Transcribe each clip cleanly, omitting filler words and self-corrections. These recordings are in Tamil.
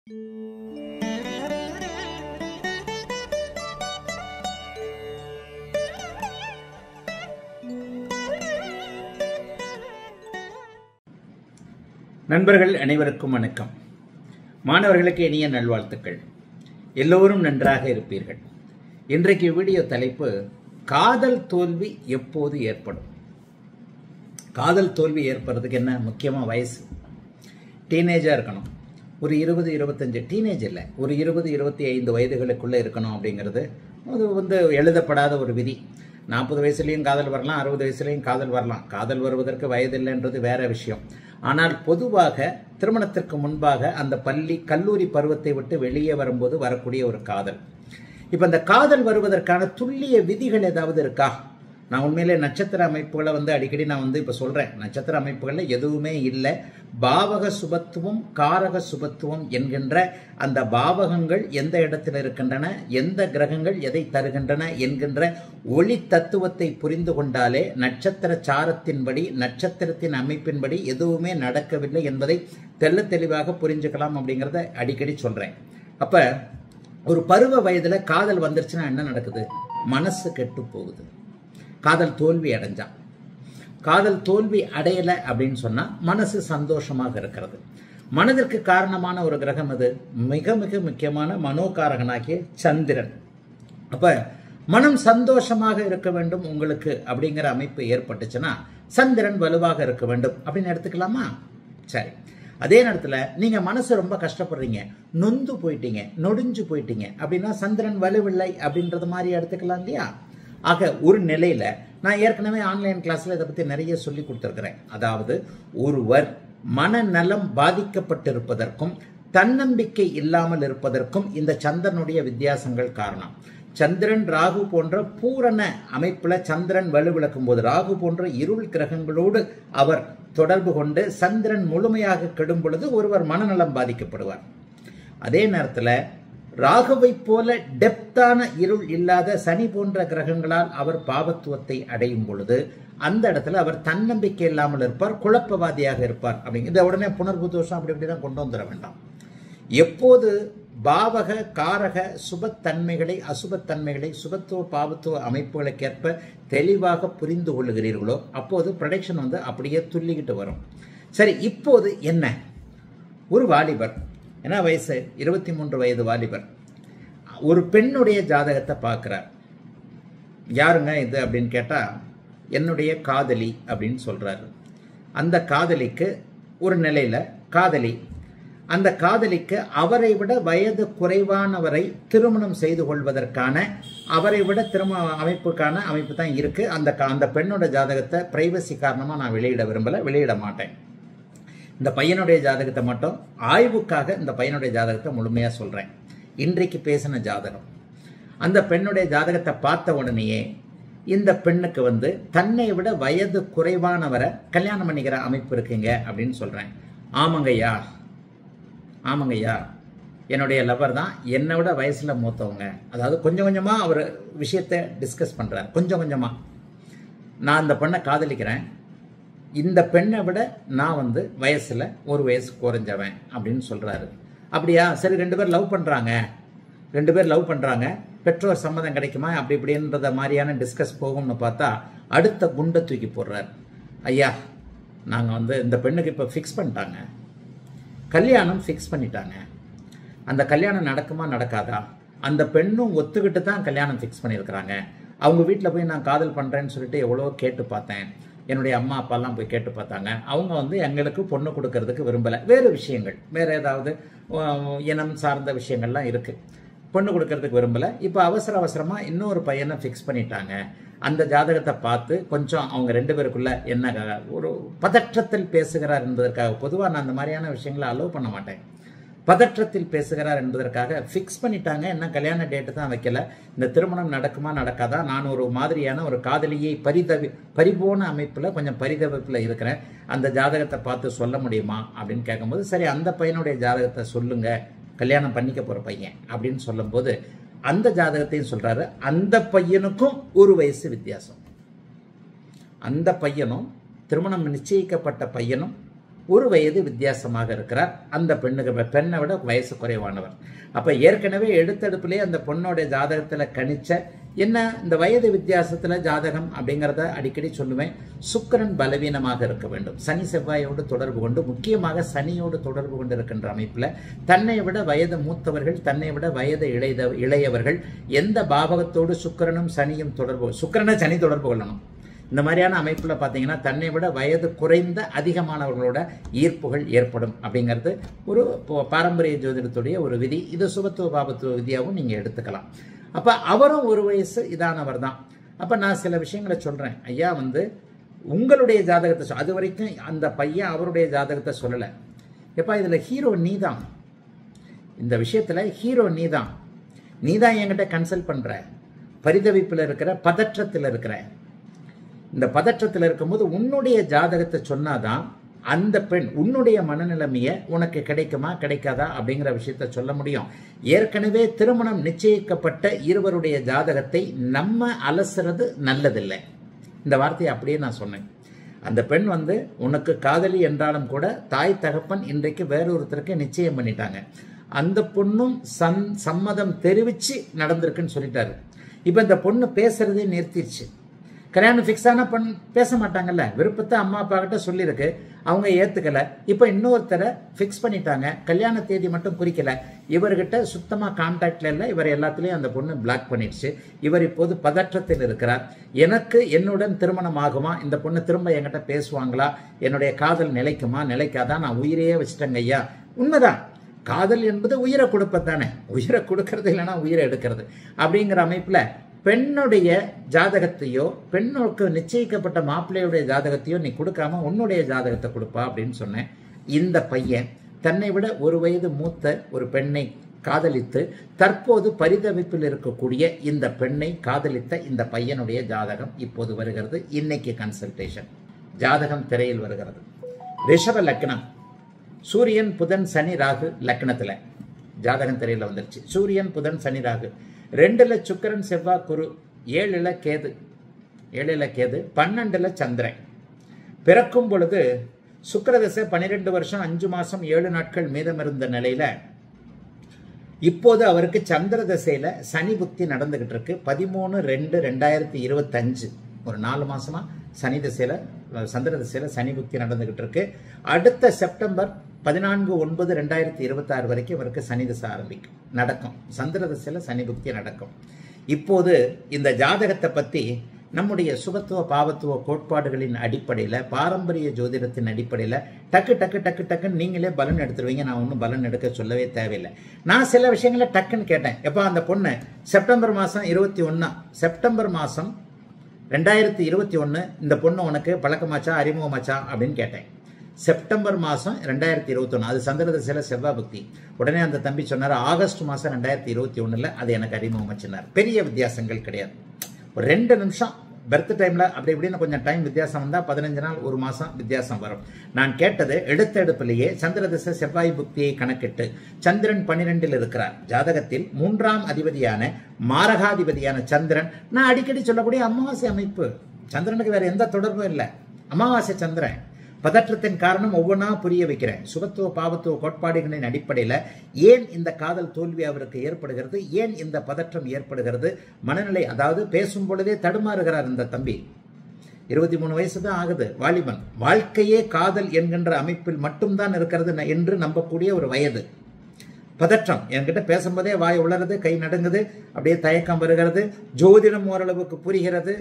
நண்பர்கள் அனைவருக்கும் வணக்கம். மாணவர்களுக்கு இனிய நல்வாழ்த்துக்கள். எல்லோரும் நன்றாக இருப்பீர்கள். இன்றைக்கு வீடியோ தலைப்பு காதல் தோல்வி எப்போது ஏற்படும். காதல் தோல்வி ஏற்படுறதுக்கு என்ன முக்கியமாக வயசு. டீனேஜாக இருக்கணும். ஒரு 20-25 டீனேஜ் இல்லை, ஒரு 20-25 வயதுகளுக்குள்ளே இருக்கணும் அப்படிங்கிறது அது எழுதப்படாத ஒரு விதி. 40 வயசுலேயும் காதல் வரலாம், 60 வயசுலேயும் காதல் வரலாம். காதல் வருவதற்கு வயது இல்லைன்றது வேற விஷயம். ஆனால் பொதுவாக திருமணத்திற்கு முன்பாக அந்த பள்ளி கல்லூரி பருவத்தை விட்டு வெளியே வரும்போது வரக்கூடிய ஒரு காதல். இப்போ இந்த காதல் வருவதற்கான துல்லிய விதிகள் ஏதாவது இருக்கா? நான் உண்மையிலே நட்சத்திர அமைப்புகளை அடிக்கடி நான் இப்போ சொல்கிறேன். நட்சத்திர அமைப்புகளில் எதுவுமே இல்லை. பாவக சுபத்துவம் காரக சுபத்துவம் என்கின்ற அந்த பாவகங்கள் எந்த இடத்தில் இருக்கின்றன, எந்த கிரகங்கள் எதை தருகின்றன என்கின்ற ஒளி தத்துவத்தை புரிந்து கொண்டாலே நட்சத்திர சாரத்தின்படி நட்சத்திரத்தின் அமைப்பின்படி எதுவுமே நடக்கவில்லை என்பதை தெள்ள தெளிவாக புரிஞ்சுக்கலாம் அப்படிங்கிறத அடிக்கடி சொல்கிறேன். அப்போ ஒரு பருவ வயதில் காதல் வந்துருச்சுன்னா என்ன நடக்குது? மனசு கெட்டு போகுது. காதல் தோல்வி அடைஞ்சா, காதல் தோல்வி அடையலை அப்படின்னு சொன்னால் மனசு சந்தோஷமாக இருக்கிறது. மனதிற்கு காரணமான ஒரு கிரகம் அது மிக மிக முக்கியமான மனோகாரகனாகிய சந்திரன். அப்போ மனம் சந்தோஷமாக இருக்க வேண்டும் உங்களுக்கு அப்படிங்கிற அமைப்பு ஏற்பட்டுச்சுன்னா சந்திரன் வலுவாக இருக்க வேண்டும் அப்படின்னு எடுத்துக்கலாமா? சரி. அதே நேரத்தில் நீங்கள் மனசு ரொம்ப கஷ்டப்படுறீங்க, நொந்து போயிட்டீங்க, நொடிஞ்சு போயிட்டீங்க அப்படின்னா சந்திரன் வலுவில்லை அப்படின்றது மாதிரி எடுத்துக்கலாம் இல்லையா? ஆக ஒரு நிலையில நான் ஏற்கனவே ஆன்லைன் கிளாஸ்ல இதை பத்தி நிறைய சொல்லி கொடுத்துருக்கிறேன். அதாவது ஒருவர் மனநலம் பாதிக்கப்பட்டிருப்பதற்கும் தன்னம்பிக்கை இல்லாமல் இருப்பதற்கும் இந்த சந்திரனுடைய வித்தியாசங்கள் காரணம். சந்திரன் ராகு போன்ற பூரண அமைப்புல சந்திரன் வலுவிழக்கும் போது ராகு போன்ற இருள் கிரகங்களோடு அவர் தொடர்பு கொண்டு சந்திரன் முழுமையாக கெடும் பொழுது ஒருவர் மனநலம் பாதிக்கப்படுவார். அதே நேரத்தில் ராகுவை போல டெப்தான இருள் இல்லாத சனி போன்ற கிரகங்களால் அவர் பாவத்துவத்தை அடையும் பொழுது அந்த இடத்துல அவர் தன்னம்பிக்கை இல்லாமல் இருப்பார், குழப்பவாதியாக இருப்பார். அப்படிங்கிற உடனே புனர்பு தோஷம் அப்படி இப்படிதான் கொண்டு வந்துட வேண்டாம். எப்போது பாவக காரக சுபத்தன்மைகளை அசுபத்தன்மைகளை சுபத்துவ பாவத்துவ அமைப்புகளுக்கேற்ப தெளிவாக புரிந்து கொள்ளுகிறீர்களோ அப்போது ப்ரொடக்ஷன் அப்படியே துள்ளிக்கிட்டு வரும். சரி, இப்போது என்ன? ஒரு வாலிபர், என்ன வயசு? 23 வயது வாலிபர் ஒரு பெண்ணுடைய ஜாதகத்தை பார்க்கிறார். யாருங்க இது அப்படின்னு கேட்டா என்னுடைய காதலி அப்படின்னு சொல்றாரு. அந்த காதலிக்கு ஒரு நிலையில காதலி, அந்த காதலிக்கு அவரை விட வயது குறைவானவரை திருமணம் செய்து கொள்வதற்கான அவரை விட திருமண அமைப்பு தான் இருக்கு. அந்த பெண்ணோட ஜாதகத்தை பிரைவசி காரணமா நான் வெளியிட விரும்பல, வெளியிட மாட்டேன். இந்த பையனுடைய ஜாதகத்தை மட்டும் ஆய்வுக்காக இந்த பையனுடைய ஜாதகத்தை முழுமையா சொல்றேன். இன்றைக்கு பேசின ஜாதகம். அந்த பெண்ணுடைய ஜாதகத்தை பார்த்த உடனேயே இந்த பெண்ணுக்கு தன்னை விட வயது குறைவானவரை கல்யாணம் பண்ணிக்கிற அமைப்பு இருக்குங்க அப்படின்னு சொல்றேன். ஆமாங்கய்யா, ஆமாங்கய்யா, என்னுடைய லவர் தான், என்னை விட வயசுல மூத்தவங்க. அதாவது கொஞ்சம் கொஞ்சமா அவர் விஷயத்தை டிஸ்கஸ் பண்றார். கொஞ்சம் கொஞ்சமா நான் அந்த பெண்ணை காதலிக்கிறேன், இந்த பெண்ணை விட நான் வயசுல ஒரு வயசு குறைஞ்சவன் அப்படின்னு சொல்றாரு. அப்படியா? சரி, 2 பேர் லவ் பண்றாங்க, பெற்றோர் சம்மதம் கிடைக்குமா அப்படி இப்படின்றத மாதிரியான டிஸ்கஸ் போகும்னு பார்த்தா அடுத்த குண்டை தூக்கி போடுறாரு. ஐயா, நாங்க இந்த பெண்ணுக்கு இப்ப ஃபிக்ஸ் பண்ணிட்டாங்க, கல்யாணம் ஃபிக்ஸ் பண்ணிட்டாங்க. அந்த கல்யாணம் நடக்குமா நடக்காதா? அந்த பெண்ணும் ஒத்துக்கிட்டு தான் கல்யாணம் ஃபிக்ஸ் பண்ணியிருக்கிறாங்க. அவங்க வீட்டில் போய் நான் காதல் பண்றேன்னு சொல்லிட்டு எவ்வளோ கேட்டு பார்த்தேன். என்னுடைய அம்மா அப்பாலாம் போய் கேட்டு பார்த்தாங்க. அவங்க எங்களுக்கு பொண்ணு கொடுக்கறதுக்கு விரும்பலை. வேறு விஷயங்கள், வேற ஏதாவது இனம் சார்ந்த விஷயங்கள்லாம் இருக்கு. பொண்ணு கொடுக்கறதுக்கு விரும்பலை. இப்போ அவசரமா இன்னொரு பையனை ஃபிக்ஸ் பண்ணிட்டாங்க. அந்த ஜாதகத்தை பார்த்து கொஞ்சம் அவங்க 2 பேருக்குள்ள என்ன ஒரு பதற்றத்தில் பேசுகிறார் என்பதற்காக, பொதுவாக நான் அந்த மாதிரியான விஷயங்களை அலோவ் பண்ண மாட்டேன். பதற்றத்தில் பேசுகிறார் என்பதற்காக ஃபிக்ஸ் பண்ணிட்டாங்க. என்ன கல்யாண டேட்டு தான் வைக்கல. இந்த திருமணம் நடக்குமா நடக்காதா? நான் ஒரு மாதிரியான ஒரு காதலியை பரிபூர்ண அமைப்புல கொஞ்சம் பரிதவிப்புல இருக்கிறேன். அந்த ஜாதகத்தை பார்த்து சொல்ல முடியுமா அப்படின்னு கேட்கும்போது, சரி அந்த பையனுடைய ஜாதகத்தை சொல்லுங்க, கல்யாணம் பண்ணிக்க போற பையன் அப்படின்னு சொல்லும் போது அந்த ஜாதகத்தையும் சொல்றாரு. அந்த பையனுக்கும் ஒரு வயசு வித்தியாசம். அந்த பையனும் திருமணம் நிச்சயிக்கப்பட்ட பையனும் 1 வயது வித்தியாசமாக இருக்கிறார். அந்த பெண்ணை விட வயசு குறைவானவர். அப்ப ஏற்கனவே எடுத்தெடுப்பிலே அந்த பொண்ணோட ஜாதகத்துல கணிச்ச என்ன இந்த வயது வித்தியாசத்துல ஜாதகம் அப்படிங்கிறத அடிக்கடி சொல்லுவேன். சுக்கிரன் பலவீனமாக இருக்க வேண்டும். சனி செவ்வாயோடு தொடர்பு கொண்டு, முக்கியமாக சனியோடு தொடர்பு கொண்டு இருக்கின்ற அமைப்புல தன்னை விட வயது மூத்தவர்கள், தன்னை விட வயது இளையவர்கள், எந்த பாவகத்தோடு சுக்கிரனும் சனியும் சுக்கிரனை சனி தொடர்பு கொள்ளணும். இந்த மாதிரியான அமைப்புல பாத்தீங்கன்னா தன்னை விட வயது குறைந்த அதிகமானவர்களோட ஈர்ப்புகள் ஏற்படும் அப்படிங்கிறது ஒரு பாரம்பரிய ஜோதிடத்துடைய ஒரு விதி. இது சுபத்துவ பாபத்துவ விதியாகவும் நீங்க எடுத்துக்கலாம். அப்ப அவரும் 1 வயசு இதானவர் தான். அப்ப நான் சில விஷயங்களை சொல்றேன். ஐயா உங்களுடைய ஜாதகத்தை அது வரைக்கும் அந்த பையன் அவருடைய ஜாதகத்தை சொல்லல. எப்பா இதுல ஹீரோ நீதான், இந்த விஷயத்துல ஹீரோ நீதான். நீதான் என்கிட்ட கன்சல்ட் பண்ற, பரிதவிப்புல இருக்கிற, பதற்றத்தில் இருக்கிற. இந்த பதற்றத்தில் இருக்கும்போது உன்னுடைய ஜாதகத்தை சொன்னாதான் அந்த பெண் உன்னுடைய மனநிலைமையை உனக்கு கிடைக்குமா கிடைக்காதா அப்படிங்கிற விஷயத்த சொல்ல முடியும். ஏற்கனவே திருமணம் நிச்சயிக்கப்பட்ட இருவருடைய ஜாதகத்தை நம்ம அலசுறது நல்லதில்லை. இந்த வார்த்தையை அப்படியே நான் சொன்னேன். அந்த பெண் உனக்கு காதலி என்றாலும் கூட தாய் தகப்பன் இன்றைக்கு வேறொருத்தருக்கு நிச்சயம் பண்ணிட்டாங்க. அந்த பொண்ணும் சம்மதம் தெரிவிச்சு நடந்திருக்குன்னு சொல்லிட்டாரு. இப்ப இந்த பொண்ணு பேசுறதே நிறுத்திடுச்சு. கல்யாணம் ஃபிக்ஸ் ஆன பேச மாட்டாங்கல்ல, விருப்பத்தை அம்மா அப்பா கிட்ட சொல்லியிருக்கு, அவங்க ஏத்துக்கல. இப்ப இன்னொருத்தரை ஃபிக்ஸ் பண்ணிட்டாங்க, கல்யாண தேதி மட்டும் குறிக்கல. இவர்கிட்ட சுத்தமா கான்டாக்ட்ல இல்ல, இவர் எல்லாத்துலயும் அந்த பொண்ணு பிளாக் பண்ணிடுச்சு. இவர் இப்போது பதற்றத்தில் இருக்கிறார். எனக்கு என்னுடன் திருமணம் ஆகுமா, இந்த பொண்ணு திரும்ப என்கிட்ட பேசுவாங்களா, என்னுடைய காதல் நிலைக்குமா நிலைக்காதா, நான் உயிரையே வச்சுட்டேங்க ஐயா. உண்மைதான், காதல் என்பது உயிரை கொடுப்பதானே, உயிரை கொடுக்கறது இல்லைன்னா உயிரை எடுக்கிறது அப்படிங்கிற அமைப்புல பெண்ணுடைய ஜாதகத்தையோ பெண்ணுக்கு நிச்சயிக்கப்பட்ட மாப்பிள்ளையுடைய ஜாதகத்தையோ நீ கொடுக்காம உன்னுடைய ஜாதகத்தை கொடுப்பா அப்படின்னு சொன்னேன். இந்த பையன் தன்னை விட 1 வயது மூத்த ஒரு பெண்ணை காதலித்து தற்போது பரிதவிப்பில் இருக்கக்கூடிய இந்த பெண்ணை காதலித்த இந்த பையனுடைய ஜாதகம் இப்போது வருகிறது. இன்னைக்கு கன்சல்டேஷன் ஜாதகம் திரையில் வருகிறது. ரிஷப லக்னம், சூரியன் புதன் சனி ராகு லக்னத்துல ஜாதகம் திரையில வந்துருச்சு. சூரியன் புதன் சனி ராகு 2ல சுக்கிரன் செவ்வாய் குரு, 7ல கேது, 12ல சந்திரன். பிறக்கும் பொழுது சுக்கிரதசை 12 வருஷம் 5 மாசம் 7 நாட்கள் மீதம் இருந்த நிலையில இப்போது அவருக்கு சந்திர தசையில சனி புக்தி நடந்துகிட்டு இருக்கு. 13/2/2025 ஒரு 4 மாசமா சனி தசையில சந்திர தசையில சனி புக்தி நடந்துகிட்டு இருக்கு. அடுத்த செப்டம்பர் 14/9/2026 வரைக்கும் இவருக்கு சனி தசை ஆரம்பிக்கும், நடக்கும். சந்திர தசையில சனி புக்தி நடக்கும். இப்போது இந்த ஜாதகத்தை பத்தி நம்முடைய சுபத்துவ பாவத்துவ கோட்பாடுகளின் அடிப்படையில், பாரம்பரிய ஜோதிடத்தின் அடிப்படையில் டக்குன்னு நீங்களே பலன் எடுத்துருவீங்க. நான் ஒன்றும் பலன் எடுக்க சொல்லவே தேவையில்லை. நான் சில விஷயங்களை டக்குன்னு கேட்டேன். எப்போ அந்த பொண்ணு செப்டம்பர் மாதம் 21 செப்டம்பர் மாதம் 2021 இந்த பொண்ணு உனக்கு பழக்கமாச்சா அறிமுகமாச்சா அப்படின்னு கேட்டேன். செப்டம்பர் மாதம் 2021 அது சந்திர தசையில செவ்வாய் புக்தி. உடனே அந்த தம்பி சொன்னார் ஆகஸ்ட் மாதம் 2021 அது எனக்கு அறிமுகமாச்சினார். பெரிய வித்தியாசங்கள் கிடையாது, ஒரு 2 நிமிஷம் பர்த் டைம்ல அப்படி இப்படின்னு கொஞ்சம் டைம் வித்தியாசம் வந்தா 15 நாள் 1 மாசம் வித்தியாசம் வரும். நான் கேட்டது எடுத்த எடுப்பிலேயே சந்திர தசை செவ்வாய் புக்தியை கணக்கிட்டு சந்திரன் 12ல் இருக்கிறார். ஜாதகத்தில் 3ஆம் அதிபதியான மாரகாதிபதியான சந்திரன், நான் அடிக்கடி சொல்லக்கூடிய அமாவாசை அமைப்பு, சந்திரனுக்கு வேற எந்த தொடர்பும் இல்லை, அமாவாசை சந்திரன். பதற்றத்தின் காரணம் ஒவ்வொன்றா புரிய வைக்கிறேன். சுபத்துவ பாவத்துவ கோட்பாடுகளின் அடிப்படையில் ஏன் இந்த காதல் தோல்வி அவருக்கு ஏற்படுகிறது, ஏன் இந்த பதற்றம் ஏற்படுகிறது, மனநிலை, அதாவது பேசும் பொழுதே தடுமாறுகிறார் இந்த தம்பி. 23 வயசு தான் ஆகுது, வாலிபன். வாழ்க்கையே காதல் என்கின்ற அமைப்பில் மட்டும்தான் இருக்கிறது என்று நம்பக்கூடிய ஒரு வயது. பதற்றம், என்கிட்ட பேசும்போதே வாய் உளறது, கை நடுங்குது, அப்படியே தயக்கம் வருகிறது. ஜோதிடம் ஓரளவுக்கு புரிகிறது.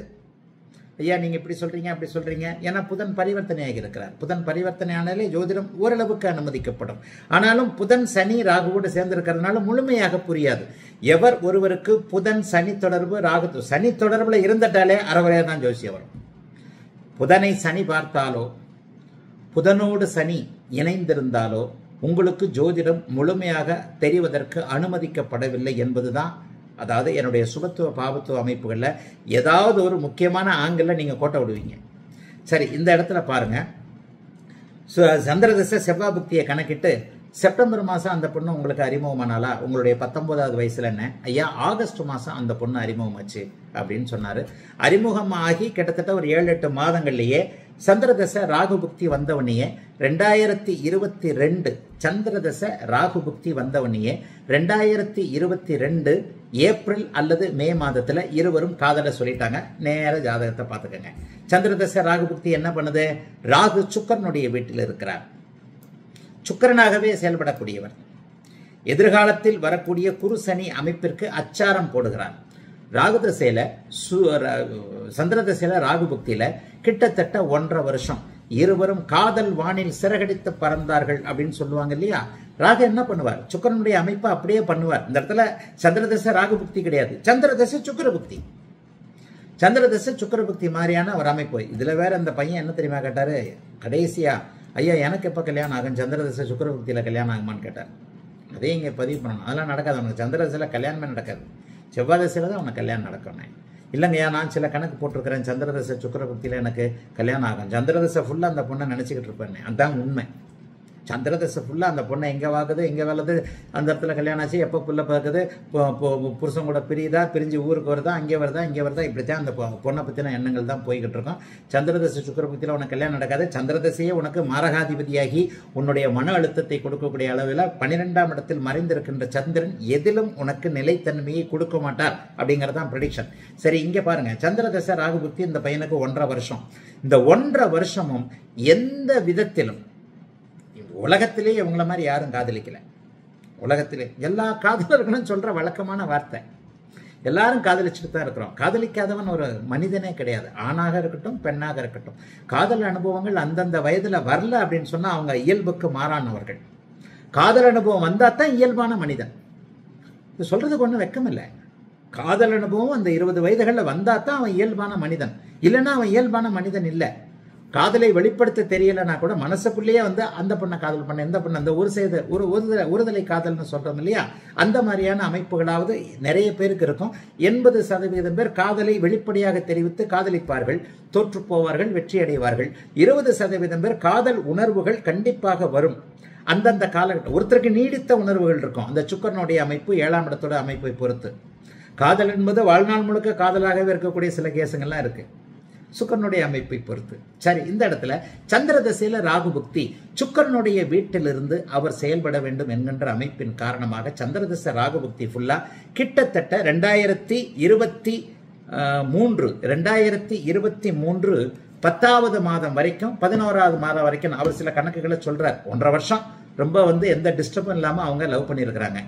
ஐயா நீங்க இப்படி சொல்றீங்க அப்படி சொல்றீங்க, ஏன்னா புதன் பரிவர்த்தனையாகி இருக்கிறார். புதன் பரிவர்த்தனை ஆனாலே ஜோதிடம் ஓரளவுக்கு அனுமதிக்கப்படும். ஆனாலும் புதன் சனி ராகுவோடு சேர்ந்திருக்கிறதுனால முழுமையாக புரியாது. எவர் ஒருவருக்கு புதன் சனி தொடர்பு ராகு சனி தொடர்புல இருந்துட்டாலே அறவரையா தான் ஜோசியம் வரும். புதனை சனி பார்த்தாலோ புதனோடு சனி இணைந்திருந்தாலோ உங்களுக்கு ஜோதிடம் முழுமையாக தெரிவதற்கு அனுமதிக்கப்படவில்லை என்பதுதான். அதாவது என்னுடைய சுபத்துவ பாவத்துவ அமைப்புகள்ல ஏதாவது ஒரு முக்கியமான ஆங்கிள் நீங்க கோட்டை விடுவீங்க. சரி, இந்த இடத்துல பாருங்க, சந்திர தசை செவ்வாய் புக்தியை கணக்கிட்டு செப்டம்பர் மாசம் அந்த பொண்ணு உங்களுக்கு அறிமுகமானாலா, உங்களுடைய 19வது வயசுல என்ன ஐயா, ஆகஸ்ட் மாசம் அந்த பொண்ணு அறிமுகமாச்சு அப்படின்னு சொன்னாரு. அறிமுகம் ஆகி கிட்டத்தட்ட ஒரு 7-8 மாதங்கள்லயே சந்திரதசை ராகுபுக்தி வந்தவனையே 2022 சந்திரதசை ராகுபுக்தி வந்தவனையே 2022 ஏப்ரல் அல்லது மே மாதத்துல இருவரும் காதலை சொல்லிட்டாங்க. நேர ஜாதகத்தை பார்த்துக்கங்க. சந்திரதசை ராகுபுக்தி என்ன பண்ணுது? ராகு சுக்கிரனுடைய வீட்டில் இருக்கிறார். சுக்கிரனாகவே செயல்படக்கூடியவர். எதிர்காலத்தில் வரக்கூடிய குரு சனி அமைப்பிற்கு அச்சாரம் போடுகிறார். ராகு தசையில சந்திர தசையில ராகு புக்தியில கிட்டத்தட்ட 1.5 வருஷம் இருவரும் காதல் வானில் சிறகடித்து பறந்தார்கள் அப்படின்னு சொல்லுவாங்க இல்லையா? ராகு என்ன பண்ணுவார்? சுக்கிரனுடைய அமைப்பை அப்படியே பண்ணுவார். இந்த இடத்துல சந்திரதசை ராகு புக்தி கிடையாது, சந்திரதசை சுக்கிர புக்தி. சந்திரதசை சுக்கிர புக்தி மாதிரியான ஒரு அமைப்பு. இதுல வேற இந்த பையன் என்ன தெரியுமா கேட்டாரு கடைசியா? ஐயா எனக்கு எப்ப கல்யாணம் ஆகும்? சந்திரதசை சுக்கிர புக்தியில கல்யாணம் ஆகுமான்னு கேட்டார். அதே இங்க பதிவு பண்ணணும். அதெல்லாம் நடக்காது. அவனுக்கு சந்திரதசையில கல்யாணமே நடக்காது. செவ்வாய் தசையில தான் அவனுக்கு கல்யாணம் நடக்கணும். இல்லைங்கய்யா நான் சில கணக்கு போட்டிருக்கிறேன், சந்திரதசை சுக்கிர புக்தியில எனக்கு கல்யாணம் ஆகும். சந்திரதசை ஃபுல்லா அந்த பொண்ணை நினைச்சுக்கிட்டு இருப்பேன். அதுதான் உண்மை. சந்திரதசை ஃபுல்லா அந்த பொண்ணை எங்க வாக்குது எங்க வளருது, அந்த இடத்துல கல்யாணம் ஆச்சு, எப்போ புள்ள பார்க்குது, புருஷன் கூட பிரியுதா, பிரிஞ்சு ஊருக்கு வருதா, அங்கே வருதா இங்கே வருதா, இப்படித்தான் அந்த பொண்ணை பற்றின எண்ணங்கள் தான் போய்கிட்டு இருக்கோம். சந்திரதசை சுக்கிரபுக்தியில் உனக்கு கல்யாணம் நடக்காது. சந்திரதசையே உனக்கு மாரகாதிபதியாகி உன்னுடைய மன அழுத்தத்தை கொடுக்கக்கூடிய அளவில் 12ஆம் இடத்தில் மறைந்திருக்கின்ற சந்திரன் எதிலும் உனக்கு நிலைத்தன்மையை கொடுக்க மாட்டார் அப்படிங்கறதான் ப்ரெடிக்ஷன். சரி, இங்க பாருங்க, சந்திரதசை ராகுபுக்தி இந்த பையனுக்கு 1.5 வருஷம். இந்த 1.5 வருஷமும் எந்த விதத்திலும் உலகத்திலே இவங்கள மாதிரி யாரும் காதலிக்கல. உலகத்திலே எல்லா காதலர்களும் சொல்ற வழக்கமான வார்த்தை, எல்லாரும் காதலிச்சுட்டு தான் இருக்கிறோம். காதலிக்காதவன் ஒரு மனிதனே கிடையாது. ஆணாக இருக்கட்டும் பெண்ணாக இருக்கட்டும். காதல் அனுபவங்கள் அந்தந்த வயதுல வரல அப்படின்னு சொன்னா அவங்க இயல்புக்கு மாறானவர்கள். காதல் அனுபவம் வந்தா தான் இயல்பான மனிதன். இது சொல்றதுக்கு ஒன்றும் வெக்கம் இல்லை. காதல் அனுபவம் அந்த 20 வயதுகளில் வந்தா தான் அவன் இயல்பான மனிதன். இல்லைன்னா அவன் இயல்பான மனிதன் இல்லை. காதலை வெளிப்படுத்த தெரியலன்னா கூட மனசுக்குள்ளேயே வந்து அந்த பொண்ணை காதல் பண்ண, இந்த பொண்ணு, அந்த ஒருதலை காதல்னு சொல்றோம் இல்லையா? அந்த மாதிரியான அமைப்புகளாவது நிறைய பேருக்கு இருக்கும். 80% பேர் காதலை வெளிப்படையாக தெரிவித்து காதலிப்பார்கள், தோற்று போவார்கள், வெற்றி அடைவார்கள். 20% பேர் காதல் உணர்வுகள் கண்டிப்பாக வரும். அந்தந்த காலகட்டம் ஒருத்தருக்கு நீடித்த உணர்வுகள் இருக்கும். அந்த சுக்கிரனுடைய அமைப்பு 7ஆம் இடத்தோட அமைப்பை பொறுத்து. காதல் என்பது வாழ்நாள் முழுக்க காதலாகவே இருக்கக்கூடிய சில கேசுங்கள்லாம் இருக்கு, சுக்கிரனுடைய அமைப்பை பொறுத்து. சரி, இந்த இடத்துல சந்திரதசையில ராகுபுக்தி சுக்கிரனுடைய வீட்டிலிருந்து அவர் செயல்பட வேண்டும் என்கின்ற அமைப்பின் காரணமாக சந்திரதசை ராகுபுக்தி ஃபுல்லா கிட்டத்தட்ட 2023 10வது மாதம் வரைக்கும் 11வது மாதம் வரைக்கும் அவர் சில கணக்குகளை சொல்றார். 1.5 வருஷம் ரொம்ப வந்து எந்த டிஸ்டர்பும் இல்லாம அவங்க லவ் பண்ணியிருக்கிறாங்க.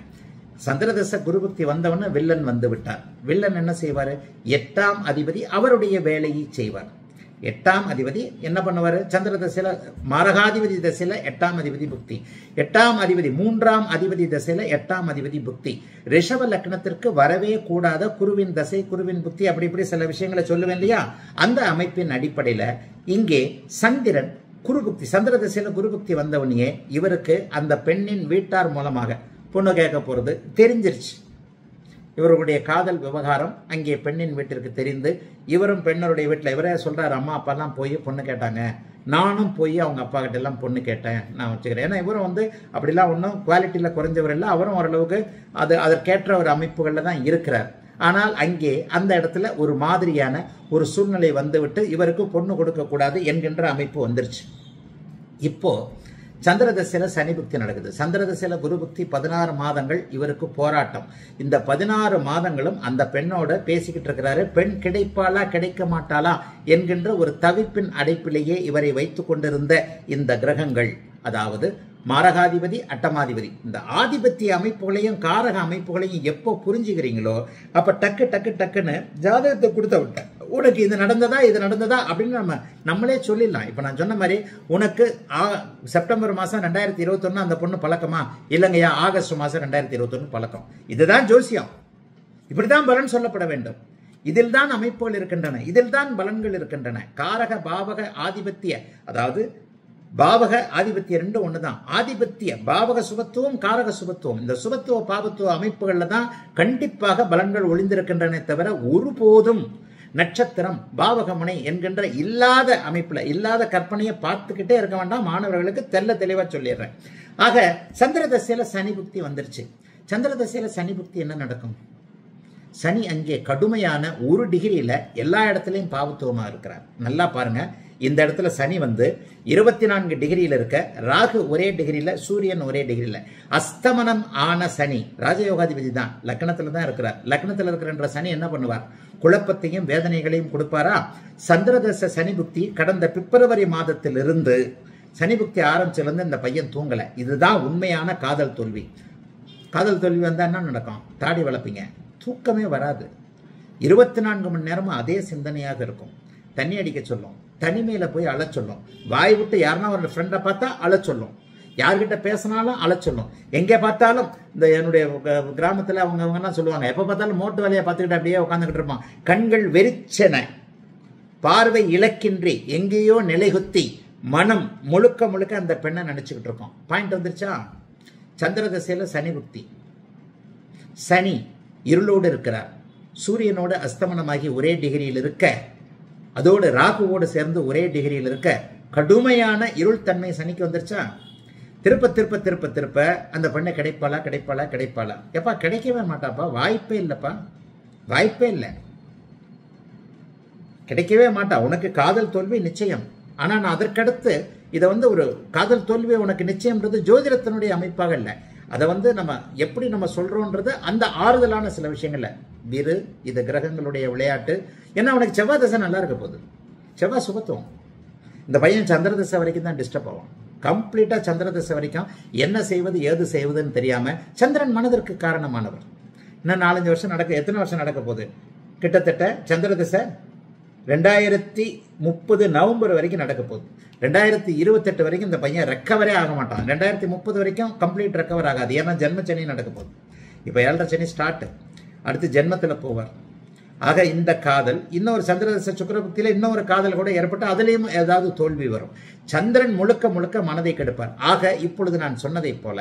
சந்திரதசை குருபக்தி வந்தவன வில்லன் வந்து விட்டார். வில்லன் என்ன செய்வாரு? 8ஆம் அதிபதி அவருடைய வேலையை செய்வார். 8ஆம் அதிபதி என்ன பண்ணுவாரு? சந்திரதசையில மாரகாதிபதி தசையில 8ஆம் அதிபதி புக்தி, 8ஆம் அதிபதி 3ஆம் அதிபதி தசையில 8ஆம் அதிபதி புக்தி. ரிஷப லக்னத்திற்கு வரவே கூடாத குருவின் தசை, குருவின் புக்தி, அப்படி இப்படி சில விஷயங்களை சொல்லுவேன் இல்லையா? அந்த அமைப்பின் அடிப்படையில இங்கே சந்திரன் குருபுக்தி, சந்திரதசையில குருபுக்தி வந்தவனையே இவருக்கு அந்த பெண்ணின் வீட்டார் மூலமாக பொண்ணு கேட்க போறது தெரிஞ்சிருச்சு. இவருடைய காதல் விவகாரம் அங்கே பெண்ணின் வீட்டிற்கு தெரிந்து இவரும் பெண்ணருடைய வீட்டில் இவரே சொல்றாரு, அம்மா அப்பா எல்லாம் போய் பொண்ணு கேட்டாங்க, நானும் போய் அவங்க அப்பா கிட்ட எல்லாம் பொண்ணு கேட்டேன், நான் வச்சுக்கிறேன். ஏன்னா இவரும் வந்து அப்படிலாம் ஒன்றும் குவாலிட்டியில குறைஞ்சவர் இல்லை. அவரும் ஓரளவுக்கு அதற்கேற்ற ஒரு அமைப்புகள்ல தான் இருக்கிறார். ஆனால் அங்கே அந்த இடத்துல ஒரு மாதிரியான ஒரு சூழ்நிலை வந்துவிட்டு இவருக்கு பொண்ணு கொடுக்க கூடாது என்கின்ற அமைப்பு வந்துருச்சு. இப்போ சந்திரதசையில சனி புக்தி நடக்குது. சந்திரதசையில குருபுக்தி 16 மாதங்கள் இவருக்கு போராட்டம். இந்த 16 மாதங்களும் அந்த பெண்ணோட பேசிக்கிட்டு இருக்கிறாரு. பெண் கிடைப்பாளா கிடைக்க மாட்டாளா என்கின்ற ஒரு தவிப்பின் அடைப்பிலேயே இவரை வைத்துக் கொண்டிருந்த இந்த கிரகங்கள், அதாவது மாரகாதிபதி அட்டமாதிபதி, இந்த ஆதிபத்திய அமைப்புகளையும் காரக அமைப்புகளையும் எப்போ புரிஞ்சுக்கிறீங்களோ அப்ப டக்கு டக்கு டக்குன்னு ஜாதகத்தை கொடுத்த விட்ட உனக்கு இது நடந்ததா அப்படின்னு நம்மளே சொல்லிடலாம். இப்ப நான் சொன்ன மாதிரி உனக்கு செப்டம்பர் மாசம் 2021 அந்த பொண்ணு பழக்கமா? இல்லைங்கய்யா, ஆகஸ்ட் மாசம் 2021 பழக்கம். இதுதான் ஜோசியம். இப்படிதான் பலன் சொல்லப்பட வேண்டும். இதில் தான் அமைப்புகள் இருக்கின்றன, இதில் தான் பலன்கள் இருக்கின்றன. காரக பாவக ஆதிபத்திய, அதாவது பாவக ஆதிபத்திய ரெண்டும் ஒண்ணுதான். ஆதிபத்திய பாவக சுபத்துவம், காரக சுபத்துவம், இந்த சுபத்துவ பாவத்துவ அமைப்புகள்ல தான் கண்டிப்பாக பலன்கள் ஒளிந்திருக்கின்றன தவிர ஒருபோதும் நட்சத்திரம் பாவகமனை என்கின்ற இல்லாத அமைப்புல இல்லாத கற்பனையை பார்த்துக்கிட்டே இருக்க வேண்டாம். மாணவர்களுக்கு தெளிவா சொல்லிடுறேன். ஆக சந்திரதசையில சனி புக்தி வந்துருச்சு. சந்திரதசையில சனி புக்தி என்ன நடக்கும்? சனி அங்கே கடுமையான 1 டிகிரியில எல்லா இடத்துலையும் பாவத்துவமா இருக்கிறார். நல்லா பாருங்க, இந்த இடத்துல சனி வந்து 24 டிகிரியில் இருக்க, ராகு ஒரே டிகிரியில், சூரியன் ஒரே டிகிரியில், அஸ்தமனம் ஆன சனி ராஜயோகாதிபதி தான், லக்னத்துல தான் இருக்கிறார். லக்னத்தில் இருக்கிறன்ற சனி என்ன பண்ணுவார்? குழப்பத்தையும் வேதனைகளையும் கொடுப்பாரா? சந்திரதச சனி புக்தி கடந்த பிப்ரவரி மாதத்திலிருந்து சனி புக்தி ஆரம்பிச்சிலிருந்து இந்த பையன் தூங்கல. இதுதான் உண்மையான காதல் தோல்வி. காதல் தோல்வி வந்தா என்ன நடக்கும்? தாடி வளர்ப்பீங்க, தூக்கமே வராது, 24 மணி நேரமும் அதே சிந்தனையாக இருக்கும். தண்ணி அடிக்க சொல்லும், தனிமையில போய் அழ சொல்லும், வாய் விட்டு யாருன்னா ஒரு ஃப்ரெண்டை பார்த்தா அழ சொல்லும், யார்கிட்ட பேசினாலும் அழ சொல்லும். எங்கே பார்த்தாலும் இந்த என்னுடைய கிராமத்தில் அவங்கலாம் சொல்லுவாங்க, எப்போ பார்த்தாலும் மோட்டு வேலையை பார்த்துக்கிட்டு அப்படியே உட்காந்துக்கிட்டு இருப்பான். கண்கள் வெறிச்சென, பார்வை இலக்கின்றி, எங்கேயோ நிலைகுத்தி, மனம் முழுக்க முழுக்க அந்த பெண்ணை நினைச்சுக்கிட்டு இருக்கோம். பாயிண்ட் வந்துருச்சா? சந்திரதசையில சனி புக்தி. சனி இருளோடு இருக்கிறார், சூரியனோடு அஸ்தமனமாகி ஒரே டிகிரியில் இருக்க, அதோடு ராகுவோடு சேர்ந்து ஒரே டிகிரியில் இருக்க, கடுமையான இருள் தன்மை சனிக்கு வந்துருச்சா? திருப்ப திருப்ப திருப்ப திருப்ப அந்த பெண்ணை கிடைப்பாளா கிடைப்பாளா கிடைப்பாளா? எப்பா கிடைக்கவே மாட்டாப்பா, வாய்ப்பே இல்லப்பா, வாய்ப்பே இல்லை, கிடைக்கவே மாட்டா. உனக்கு காதல் தோல்வி நிச்சயம். ஆனா நான் அதற்கடுத்து இதை வந்து ஒரு காதல் தோல்வி உனக்கு நிச்சயம்ன்றது ஜோதிடத்தினுடைய அமைப்பாக இல்லை. அதை வந்து நம்ம எப்படி நம்ம சொல்றோன்றது அந்த ஆறுதலான சில விஷயங்கள்ல விரு, இது கிரகங்களுடைய விளையாட்டு. ஏன்னா அவனுக்கு செவ்வாய் தசை நல்லா இருக்க போகுது, செவ்வாய் சுபத்துவம். இந்த பையன் சந்திரதசை வரைக்கும் தான் டிஸ்டர்ப் ஆகும். கம்ப்ளீட்டா சந்திரதசை வரைக்கும் என்ன செய்வது ஏது செய்வதுன்னு தெரியாம, சந்திரன் மனதிற்கு காரணமானவர். இன்னும் 4-5 வருஷம் நடக்க, எத்தனை வருஷம் நடக்க போகுது? கிட்டத்தட்ட சந்திரதசை 2030 நவம்பர் வரைக்கும் நடக்க போகுது. 2028 வரைக்கும் இந்த பையன் ரெக்கவரே ஆக மாட்டான். 2030 வரைக்கும் கம்ப்ளீட் ரெக்கவர் ஆகாது. ஏன்னா ஜென்ம சனி நடக்க போகுது. இப்போ 7.5 சனி ஸ்டார்ட், அடுத்து ஜென்மத்தில் போவார். ஆக இந்த காதல் இன்னொரு சந்திரதச சுக்கிரபுக்தியில இன்னொரு காதல் கூட ஏற்பட்டு அதுலேயும் ஏதாவது தோல்வி வரும். சந்திரன் முழுக்க முழுக்க மனதை கெடுப்பார். ஆக இப்பொழுது நான் சொன்னதை போல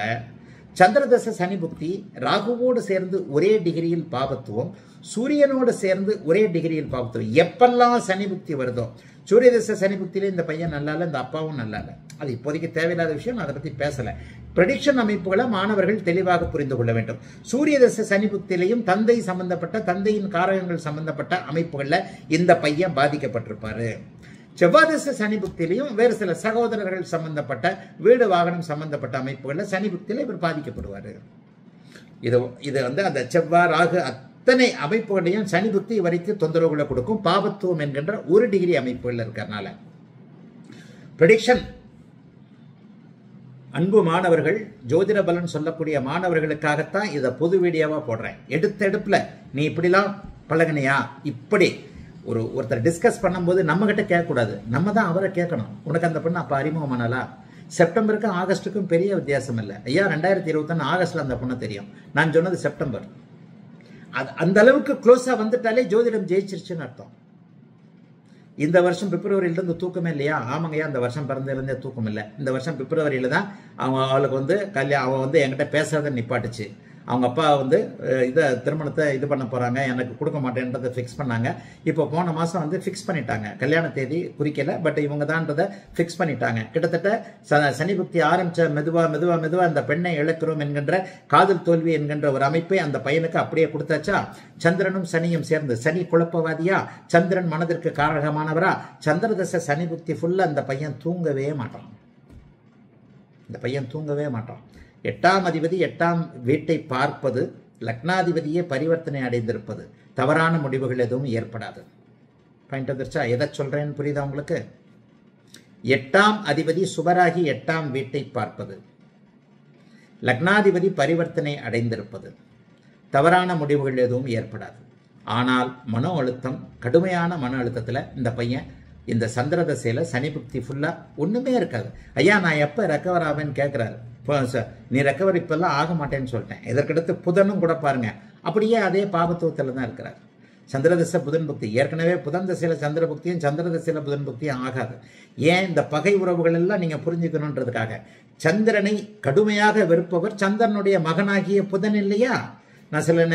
சந்திரதச சனி புக்தி ராகுவோடு சேர்ந்து ஒரே டிகிரியில் பாபத்துவம், சூரியனோடு சேர்ந்து ஒரே டிகிரியில் பாபத்துவம். எப்பெல்லாம் சனி புக்தி வருதோ, சூரிய தசை சனி புக்தியில இந்த பையன் நல்லா இல்லை, இந்த அப்பாவும் நல்லா இல்லை, அது இப்போதைக்கு தேவையில்லாத விஷயம், அதை பற்றி பேசலை. ப்ரெடிக்ஷன் அமைப்புகளை மாணவர்கள் தெளிவாக புரிந்து கொள்ள வேண்டும். சூரிய தசை சனி புக்தியிலையும் தந்தை சம்பந்தப்பட்ட, தந்தையின் காரகங்கள் சம்பந்தப்பட்ட அமைப்புகளில் இந்த பையன் பாதிக்கப்பட்டிருப்பாரு. செவ்வாய் தசை சனி புக்தியிலையும் வேறு சில சகோதரர்கள் சம்பந்தப்பட்ட, வீடு வாகனம் சம்பந்தப்பட்ட அமைப்புகளில் சனி புக்தியில இவர் பாதிக்கப்படுவார். இது வந்து அந்த செவ்வாய் ராகு அத்தனை அமைப்புகளையும் சனி புக்தி வரைக்கும் தொந்தரவுகளை கொடுக்கும். பாபத்துவம் என்கின்ற 1 டிகிரி அமைப்புகள் இருக்கிறதுனால ப்ரெடிக்ஷன். அன்பு மாணவர்கள், ஜோதிட பலன் சொல்லக்கூடிய மாணவர்களுக்காகத்தான் இதை பொது வீடியோவா போடுறேன். எடுப்புல நீ இப்படிலாம் பழகினியா, இப்படி ஒருத்தர் டிஸ்கஸ் பண்ணும்போது நம்ம கிட்ட கேட்கக்கூடாது, நம்ம தான் அவரை கேட்கணும். உனக்கு அந்த பொண்ணு அப்ப அறிமுகமானாலா? செப்டம்பருக்கும் ஆகஸ்டுக்கும் பெரிய வித்தியாசம் இல்லை ஐயா. 2021 ஆகஸ்ட்ல அந்த பொண்ணு தெரியும், நான் சொன்னது செப்டம்பர். அந்த அளவுக்கு க்ளோஸா வந்துட்டாலே ஜோதிடம் ஜெயிச்சிருச்சுன்னு அர்த்தம். இந்த வருஷம் பிப்ரவரியிலிருந்து தூக்கமே இல்லையா? ஆமாங்கய்யா, இந்த வருஷம் பிறந்திருந்தே தூக்கம் இல்லை. இந்த வருஷம் பிப்ரவரியில தான் அவளுக்கு வந்து அவன் வந்து என்கிட்ட பேசுறதை நிப்பாட்டுச்சு. அவங்க அப்பா வந்து திருமணத்தை இது பண்ண போறாங்க, எனக்கு கொடுக்க மாட்டேன்றதை ஃபிக்ஸ் பண்ணாங்க. இப்போ போன மாசம் வந்து ஃபிக்ஸ் பண்ணிட்டாங்க, கல்யாண தேதி குறிக்கல, பட் இவங்க தான்றதை ஃபிக்ஸ் பண்ணிட்டாங்க. கிட்டத்தட்ட சனி புக்தி ஆரம்பிச்ச மெதுவா மெதுவா மெதுவா அந்த பெண்ணை இழக்கிறோம் என்கின்ற காதல் தோல்வி என்கின்ற ஒரு அமைப்பை அந்த பையனுக்கு அப்படியே கொடுத்தாச்சா. சந்திரனும் சனியும் சேர்ந்து, சனி குழப்பவாதியா, சந்திரன் மனதிற்கு காரகமானவரா, சந்திரதசை சனி புக்தி ஃபுல்லா அந்த பையன் தூங்கவே மாட்டான். இந்த பையன் தூங்கவே மாட்டான். 8ஆம் அதிபதி 8ஆம் வீட்டை பார்ப்பது, லக்னாதிபதியே பரிவர்த்தனை அடைந்திருப்பது, தவறான முடிவுகள் எதுவும் ஏற்படாது. பாயிண்ட் வந்துருச்சா? எதை சொல்றேன்னு புரியுதா உங்களுக்கு? 8ஆம் அதிபதி சுபராகி 8ஆம் வீட்டை பார்ப்பது, லக்னாதிபதி பரிவர்த்தனை அடைந்திருப்பது, தவறான முடிவுகள் எதுவும் ஏற்படாது. ஆனால் மன அழுத்தம், கடுமையான மன அழுத்தத்தில் இந்த பையன் இந்த சந்திரதசையில சனி புக்தி ஃபுல்லா ஒண்ணுமே இருக்காது. ஐயா நான் எப்ப ரெக்கவர் ஆவேன்னு கேட்கிறாரு. நீ ரெக்கவர் இப்பெல்லாம் ஆக மாட்டேன்னு சொல்லிட்டேன். இதற்கடுத்து புதனும் கூட பாருங்க, அப்படியே அதே பாபத்துவத்தில் தான் இருக்கிறார். சந்திரதசை புதன் புக்தி, ஏற்கனவே புதன் தசையில சந்திர புக்தியும் சந்திரதசையில புதன் புக்தியும் ஆகாது. ஏன்? இந்த பகை உறவுகள் எல்லாம் நீங்க புரிஞ்சுக்கணுன்றதுக்காக. சந்திரனை கடுமையாக வெறுப்பவர் சந்திரனுடைய மகனாகிய புதன் இல்லையா? நான் சில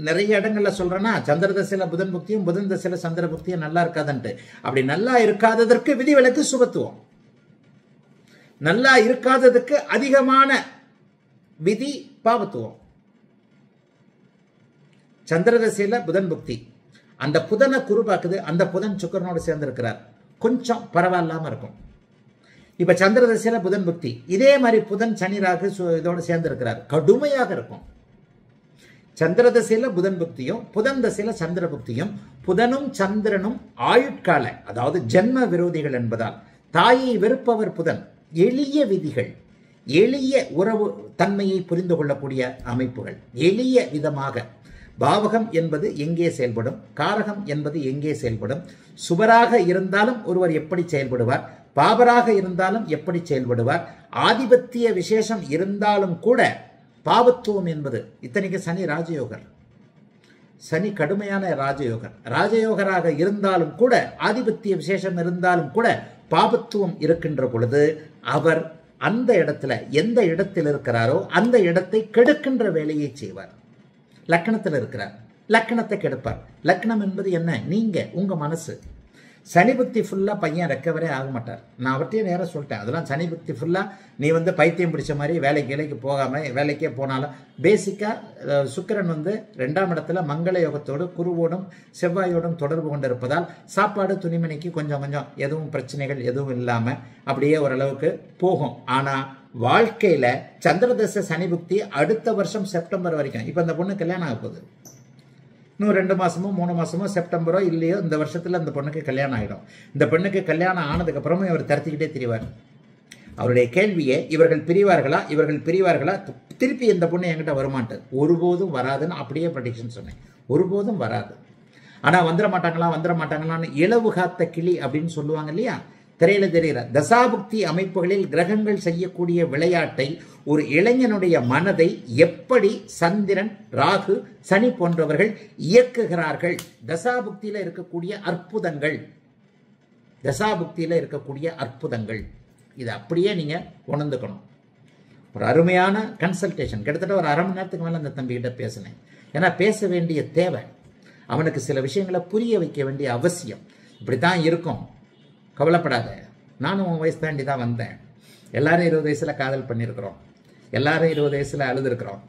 நிறைய இடங்கள்ல சொல்றேன்னா, சந்திரதசையில புதன் புக்தியும் புதன் தசையில சந்திர புக்தியும் நல்லா இருக்காதுன்ட்டு. அப்படி நல்லா இருக்காததற்கு விதிவிலக்கு சுபத்துவம், நல்லா இருக்காததுக்கு அதிகமான விதி பாவத்துவம். சந்திரதசையில புதன் புக்தி, அந்த புதனை குருபாக்குது. அந்த புதன் சுக்கரனோடு சேர்ந்து இருக்கிறார். கொஞ்சம் பரவாயில்லாம இருக்கும். இப்ப சந்திர திசையில புதன் புக்தி, இதே மாதிரி புதன் சனி ராகு இதோட சேர்ந்து இருக்கிறார், கடுமையாக இருக்கும். சந்திர திசையில புதன் புக்தியும் புதன் திசையில சந்திர புக்தியும், புதனும் சந்திரனும் ஆயுட்கால அதாவது ஜென்ம விரோதிகள் என்பதால் தாயை வெறுப்பவர் புதன். எளிய விதிகள், எளிய உறவு தன்மையை புரிந்து கொள்ளக்கூடிய அமைப்புகள், எளிய விதமாக பாவகம் என்பது எங்கே செயல்படும், காரகம் என்பது எங்கே செயல்படும், சுபராக இருந்தாலும் ஒருவர் எப்படி செயல்படுவார், பாபராக இருந்தாலும் எப்படி செயல்படுவார், ஆதிபத்திய விசேஷம் இருந்தாலும் கூட பாவத்துவம் என்பது, இத்தனைக்கு சனி ராஜயோகர், சனி கடுமையான ராஜயோகர், ராஜயோகராக இருந்தாலும் கூட ஆதிபத்திய விசேஷம் இருந்தாலும் கூட பாபத்துவம் இருக்கின்ற பொழுது அவர் அந்த இடத்துல எந்த இடத்தில் இருக்கிறாரோ அந்த இடத்தை கெடுக்கின்ற வேலையை செய்வார். லக்னத்தில் இருக்கிறார், லக்னத்தை கெடுப்பார். லக்னம் என்பது என்ன? நீங்க, உங்க மனசு. சனி புக்தி ஃபுல்லா பையன் ரெக்கவரே ஆக மாட்டார். நான் அவர்கிட்டயே நேராக சொல்லிட்டேன், அதெல்லாம் சனி புக்தி ஃபுல்லா நீ வந்து பைத்தியம் பிடிச்ச மாதிரி வேலைக்கு போகாம வேலைக்கே போனாலும் பேசிக்கா சுக்கிரன் வந்து 2ஆம் இடத்துல மங்கள யோகத்தோடு குருவோடும் செவ்வாயோடும் தொடர்பு கொண்டிருப்பதால் சாப்பாடு துணிமணிக்கு கொஞ்சம் எதுவும் பிரச்சனைகள் எதுவும் இல்லாம அப்படியே ஓரளவுக்கு போகும். ஆனா வாழ்க்கையில சந்திரதச சனி புக்தி அடுத்த வருஷம் செப்டம்பர் வரைக்கும். இப்ப இந்த பொண்ணு கல்யாணம் ஆக போகுது, இன்னும் 2 மாசமோ 3 மாசமோ, செப்டம்பரோ இல்லையோ இந்த வருஷத்துல அந்த பொண்ணுக்கு கல்யாணம் ஆகிடும். இந்த பெண்ணுக்கு கல்யாணம் ஆனதுக்கு அப்புறமும் இவர் தரத்திக்கிட்டே திரிவார். அவருடைய கேள்வியே இவர்கள் பிரிவார்களா, திருப்பி இந்த பொண்ணு என்கிட்ட வருமாட்டார், ஒருபோதும் வராதுன்னு அப்படியே ப்ரெடிக்ஷன் சொன்னேன். ஒருபோதும் வராது. ஆனா வந்துட மாட்டாங்களான்னு இளவு காத்த கிளி அப்படின்னு சொல்லுவாங்க இல்லையா, திரையில தெரிகிற தசாபுக்தி அமைப்புகளில் கிரகங்கள் செய்யக்கூடிய விளையாட்டை ஒரு இளைஞனுடைய மனதை எப்படி சந்திரன் ராகு சனி போன்றவர்கள் இயக்குகிறார்கள், தசாபுக்தியில இருக்கக்கூடிய அற்புதங்கள், இதை அப்படியே நீங்க உணர்ந்துக்கணும். ஒரு அருமையான கன்சல்டேஷன், கிட்டத்தட்ட ஒரு 1/2 மணி நேரத்துக்கு மேல அந்த தம்பிகிட்ட பேசினேன். ஏன்னா பேச வேண்டிய தேவை, அவனுக்கு சில விஷயங்களை புரிய வைக்க வேண்டிய அவசியம். இப்படித்தான் இருக்கும், கவலைப்படாத, நானும் உன் வயசு தாண்டி தான் வந்தேன், எல்லாரும் 20 வயசுல காதல் பண்ணியிருக்கிறோம், எல்லாரும் 20 வயசுல அழுதுருக்கிறோம்.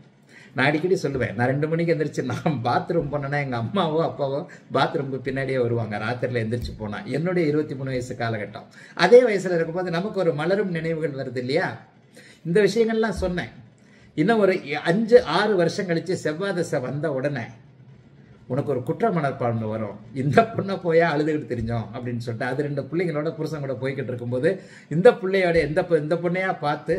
நான் அடிக்கடி சொல்லுவேன், நான் 2 மணிக்கு எந்திரிச்சு நான் பாத்ரூம் போனேன்னா எங்கள் அம்மாவோ அப்பாவோ பாத்ரூமுக்கு பின்னாடியே வருவாங்க ராத்திரியில் எந்திரிச்சு போனால். என்னுடைய 23 வயசு காலகட்டம். அதே வயசில் இருக்கும்போது நமக்கு ஒரு மலரும் நினைவுகள் வருது இல்லையா. இந்த விஷயங்கள்லாம் சொன்னேன். இன்னும் ஒரு 5-6 வருஷம் கழித்து செவ்வாய் தசை வந்த உடனே உனக்கு ஒரு குற்ற மனப்பான்மை வரும், இந்த பொண்ணை போயா அழுதுகிட்டு தெரிஞ்சோம் அப்படின்னு சொல்லிட்டு. அது 2 பிள்ளைங்களோட புருஷன் கூட போய்கிட்டு இருக்கும்போது இந்த பிள்ளையோட இந்த பொண்ணையா பார்த்து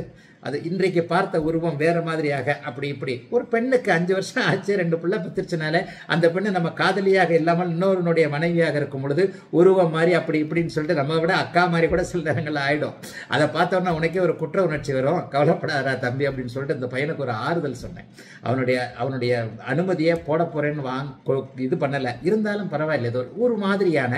அது இன்றைக்கு பார்த்த உருவம் வேற மாதிரியாக அப்படி இப்படி. ஒரு பெண்ணுக்கு 5 வருஷம் ஆச்சு, 2 பிள்ளை பத்திருச்சுனால அந்த பெண்ணு நம்ம காதலியாக இல்லாமல் இன்னொருனுடைய மனைவியாக இருக்கும் பொழுது உருவம் மாதிரி அப்படி இப்படின்னு சொல்லிட்டு நம்ம விட அக்கா மாதிரி கூட சில நேரங்கள் ஆயிடும். அதை பார்த்தோம்னா உனக்கே ஒரு குற்ற உணர்ச்சி வரும், கவலைப்படாதா தம்பி அப்படின்னு சொல்லிட்டு இந்த பையனுக்கு ஒரு ஆறுதல் சொன்னேன். அவனுடைய அனுமதியை போட போறேன்னு இது பண்ணல, இருந்தாலும் பரவாயில்லை. ஏதோ ஒரு மாதிரியான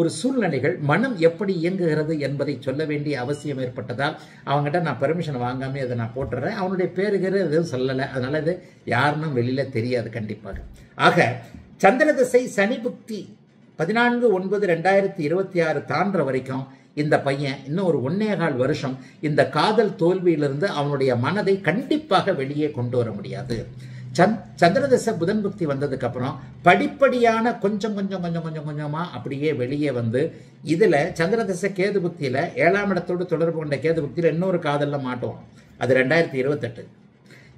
ஒரு சூழ்நிலைகள், மனம் எப்படி இயங்குகிறது என்பதை சொல்ல வேண்டிய அவசியம் ஏற்பட்டதால் அவங்ககிட்ட நான் பெர்மிஷன் வாங்காம அதை நான் போட்டுறேன். அவனுடைய பேருகிற எதுவும் சொல்லலை, அதனால இது யாருன்னு வெளியில தெரியாது கண்டிப்பாக. ஆக சந்திர திசை சனி புக்தி 14/9/2026 தாண்டுற வரைக்கும் இந்த பையன் இன்னும் ஒரு 1.25 வருஷம் இந்த காதல் தோல்வியிலிருந்து அவனுடைய மனதை கண்டிப்பாக வெளியே கொண்டு வர முடியாது. சந்திரதசை புதன் புக்தி வந்ததுக்கு அப்புறம் படிப்படியான கொஞ்சமா அப்படியே வெளியே வந்து இதுல சந்திரதசை கேது புக்தியில 7ஆம் இடத்தோடு தொடர்பு கொண்ட கேது புக்தியில இன்னொரு காதல்ல மாட்டுவான். அது 2028.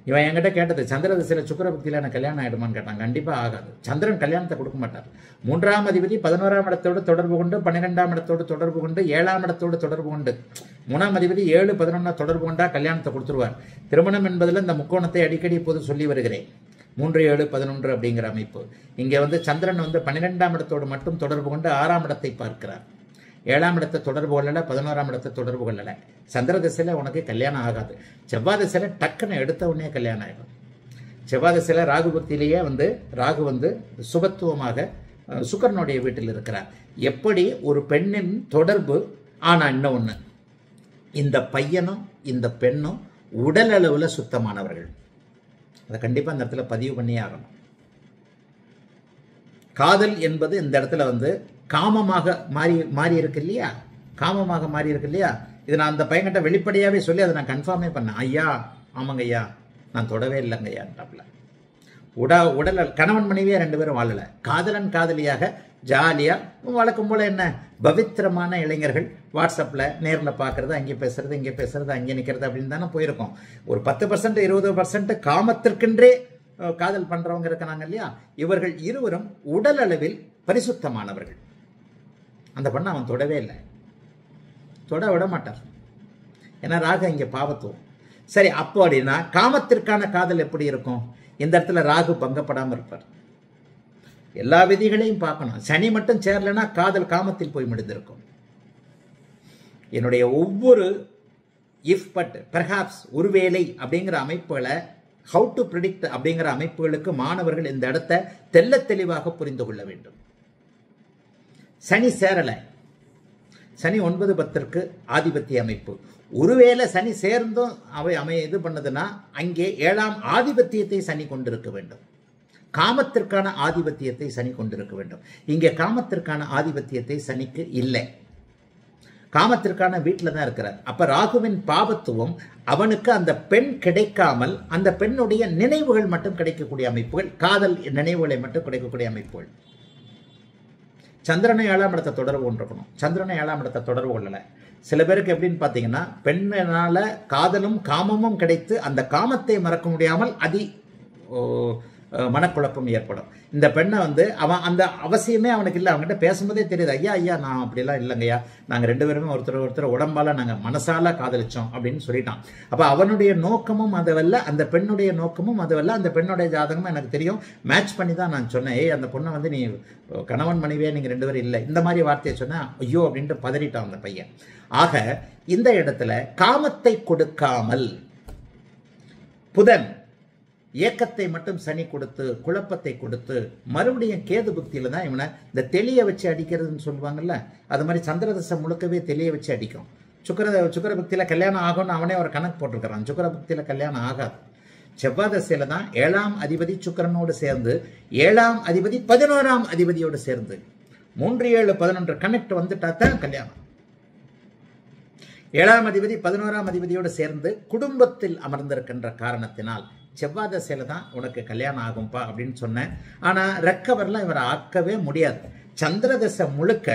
இவன் என்கிட்ட கேட்டது, சந்திரதசையில சுக்கிர புக்தியில எனக்கு கல்யாணம் ஆயிடுமான்னு கேட்டான். கண்டிப்பா ஆகாது. சந்திரன் கல்யாணத்தை கொடுக்க மாட்டார். 3ஆம் அதிபதி 11ஆம் இடத்தோடு தொடர்பு கொண்டு 12ஆம் இடத்தோடு தொடர்பு கொண்டு 7ஆம் இடத்தோடு தொடர்பு கொண்டு 3ஆம் அதிபதி 7, 11 தொடர்பு கொண்டா கல்யாணத்தை கொடுத்துருவார். திருமணம் என்பதில் இந்த முக்கோணத்தை அடிக்கடி இப்போது சொல்லி வருகிறேன். 3, 7, 11 அப்படிங்கிற அமைப்பு. இங்க வந்து சந்திரன் வந்து 12ஆம் இடத்தோடு மட்டும் தொடர்பு கொண்டு 6ஆம் இடத்தை பார்க்கிறார். 7ஆம் இடத்தை தொடர்பு கொள்ளல, 11ஆம் இடத்தை தொடர்பு கொள்ளல. சந்திர திசையில உனக்கு கல்யாணம் ஆகாது. செவ்வாய் திசையில டக்குன்னு எடுத்த உடனே கல்யாணம் ஆயிடும். செவ்வாய் திசையில ராகு பக்தியிலேயே வந்து ராகு வந்து சுபத்துவமாக சுக்கிரனுடைய வீட்டில் இருக்கிறார். எப்படி ஒரு பெண்ணின் தொடர்பு. ஆனா இன்னொன்னு, இந்த பையனும் இந்த பெண்ணும் உடல் அளவுல சுத்தமானவர்கள். அதை கண்டிப்பா இந்த இடத்துல பதிவு பண்ணியே ஆகணும். காதல் என்பது இந்த இடத்துல வந்து காமமாக மாறி இருக்கு இல்லையா, காமமாக மாறி இருக்கு இல்லையா. இது நான் அந்த பையன்கிட்ட வெளிப்படையாவே சொல்லி அதை நான் கன்ஃபார்மே பண்ணேன். ஐயா ஆமாங்க ஐயா, நான் தொடவே இல்லைங்க ஐயான்ட்டாப்ல. உடல் கணவன் மனைவியா 2 பேரும் வாழல, காதலன் காதலியாக ஜாலியா வழக்கம் போல என்ன பவித்திரமான இளைஞர்கள் வாட்ஸ்அப்ல நேரில் பார்க்கறது, அங்கே பேசுறது இங்கே பேசுறது அங்கே நிற்கிறது அப்படின்னு தானே போயிருக்கோம். ஒரு 10% 20% காமத்திற்கென்றே காதல் பண்றவங்க இருக்கிறாங்க இல்லையா? இவர்கள் இருவரும் உடல் அளவில் பரிசுத்தமானவர்கள். அந்த பண்ண அவன் தொடவே இல்லை, தொட விட மாட்டார். ஏன்னா ராகு இங்க பாவத்துவம். சரி, அப்போ அப்படின்னா காமத்திற்கான காதல் எப்படி இருக்கும்? இந்த இடத்துல ராகு பங்கப்படாமல் இருப்பார். எல்லா விதிகளையும் பார்க்கணும். சனி மட்டும் சேரலன்னா காதல் காமத்தில் போய் முடிந்திருக்கும். என்னுடைய ஒவ்வொரு இஃப் பட் பெர்ஹாப்ஸ் ஒருவேளை அப்படிங்கிற அமைப்புகளை ஹவு டு ப்ரிடிக்ட் அப்படிங்கிற அமைப்புகளுக்கு மாணவர்கள் இந்த இடத்தை தெல்ல தெளிவாக புரிந்து கொள்ள வேண்டும். சனி சேரலை, சனி 9-10 ஆதிபத்திய அமைப்பு. ஒருவேளை சனி சேர்ந்தும் இது பண்ணதுன்னா அங்கே 7ஆம் ஆதிபத்தியத்தை சனி கொண்டிருக்க வேண்டும். காமத்திற்கான ஆதிபத்தியத்தை சனி கொண்டிருக்க வேண்டும். இங்கே காமத்திற்கான ஆதிபத்தியத்தை சனிக்கு இல்லை, காமத்திற்கான வீட்டில் தான் இருக்கிறார். அப்ப ராகுவின் பாவத்துவம் அவனுக்கு அந்த பெண் கிடைக்காமல் அந்த பெண்ணுடைய நினைவுகள் மட்டும் கிடைக்கக்கூடிய அமைப்புகள், காதல் நினைவுகளை மட்டும் கிடைக்கக்கூடிய அமைப்புகள். சந்திரனை 7ஆம் இடத்தை தொடர்பு கொண்டிருக்கணும். சந்திரனை 7ஆம் இடத்தை தொடர்பு கொள்ளல. சில பேருக்கு எப்படின்னு பார்த்தீங்கன்னா, பெண்ணால காதலும் காமமும் கிடைத்து அந்த காமத்தை மறக்க முடியாமல் மனக்குழப்பம் ஏற்படும். இந்த பெண்ணை அவன் அந்த அவசியமே அவனுக்கு இல்லை. அவங்ககிட்ட பேசும்போதே தெரியுது, ஐயா ஐயா நான் அப்படிலாம் இல்லைங்கய்யா, நாங்கள் 2 பேருமே ஒருத்தர் உடம்பால நாங்கள் மனசால காதலிச்சோம் அப்படின்னு சொல்லிட்டான். அப்போ அவனுடைய நோக்கமும் அதுவல்ல, அந்த பெண்ணுடைய நோக்கமும் அதுவல்ல. அந்த பெண்ணுடைய ஜாதகமும் எனக்கு தெரியும், மேட்ச் பண்ணி தான் நான் சொன்னேன், ஏய் அந்த பொண்ணை நீ கணவன் மனைவியே நீங்கள் 2 பேரும் இல்லை, இந்த மாதிரி வார்த்தையை சொன்னேன். ஐயோ அப்படின்ட்டு பதறிட்டான் அந்த பையன். ஆக இந்த இடத்துல காமத்தை கொடுக்காமல் புதன் ஏக்கத்தை மட்டும் சனி கொடுத்து குழப்பத்தை கொடுத்து மறுபடியும் கேது புக்தியில தான் இவனை இந்த தெளிய வச்சு அடிக்கிறதுன்னு சொல்லுவாங்கல்ல, அது மாதிரி சந்திரதசை முழுக்கவே தெளிய வச்சு அடிக்கும். சுக்கர புக்தியில கல்யாணம் ஆகும்னு அவனே ஒரு கணக்கு போட்டிருக்கிறான். சுக்கர புக்தியில கல்யாணம் ஆகாது. செவ்வாய் தசையில தான் 7ஆம் அதிபதி சுக்கரனோடு சேர்ந்து 7ஆம் அதிபதி 11ஆம் அதிபதியோடு சேர்ந்து 3, 7, 11 கனெக்ட் வந்துட்டா தான் கல்யாணம். 7ஆம் அதிபதி 11ஆம் அதிபதியோடு சேர்ந்து குடும்பத்தில் அமர்ந்திருக்கின்ற காரணத்தினால் செவ்வாய் தசையில தான் உனக்கு கல்யாணம் ஆகும்பா அப்படின்னு சொன்னேன். ஆனா ரெக்கவர்லாம் இவரை ஆக்கவே முடியாது. சந்திர தசை முழுக்க